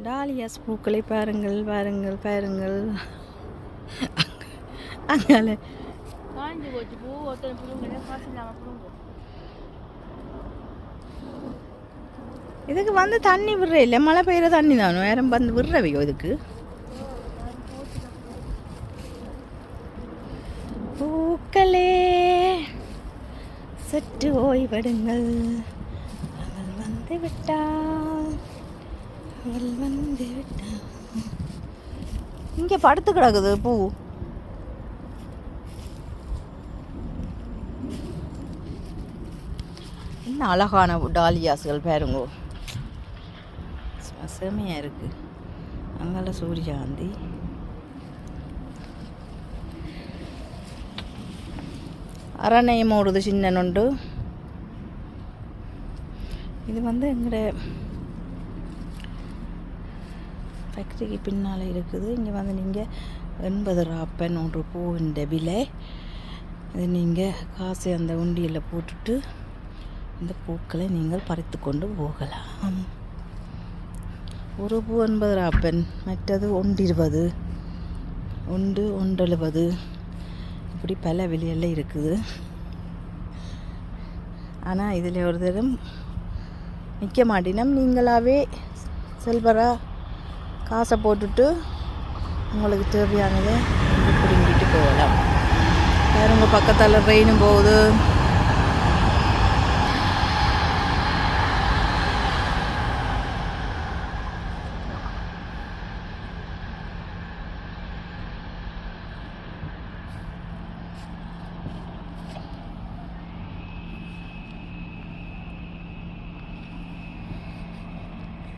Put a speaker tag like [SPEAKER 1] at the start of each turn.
[SPEAKER 1] டாலியாஸ் பூக்களை பாருங்கள் பாருங்கள் பாருங்கள். அங்கால
[SPEAKER 2] காஞ்சி போச்சு பூ ஒருத்தர் புடுங்க காசு இல்லாமல் புடுங்க.
[SPEAKER 1] இதுக்கு வந்து தண்ணி விடுற இல்லை, மழை பெய்கிற தண்ணி தானும் வேற வந்து விடுறவையோ இதுக்கு. பூக்களே சற்று ஓய்வெடுங்கள், அவள் வந்து விட்டாள், அவள் வந்து விட்டாள். இங்கே படுத்து கிடக்குது பூ. என்ன அழகான டாலியாஸ்கள் பாருங்கோ, செமையாக இருக்குது. அங்கால சூரியகாந்தி, அரணையம் ஓடுது சின்ன நொண்டு. இது வந்து எங்களோட ஃபேக்ட்ரிக்கு பின்னால் இருக்குது. இங்கே வந்து நீங்கள் 80 ராப்பன் ஒன்று பூவின் விலை. இது நீங்கள் காசு அந்த உண்டியில் போட்டுட்டு இந்த பூக்களை நீங்கள் பறித்து கொண்டு போகலாம். ஒரு பூ 80 ராப்பன், மற்றது 120, 170, இப்படி பல விலையெல்லாம் இருக்குது. ஆனால் இதில் ஒரு தரம் நிற்க மாட்டினோம். நீங்களாகவே செல்வராக காசை போட்டுட்டு உங்களுக்கு தேவையானதை பிடிங்கிட்டு போகலாம். வேறு உங்கள் பக்கத்தால் ட்ரெயினும் போகுது.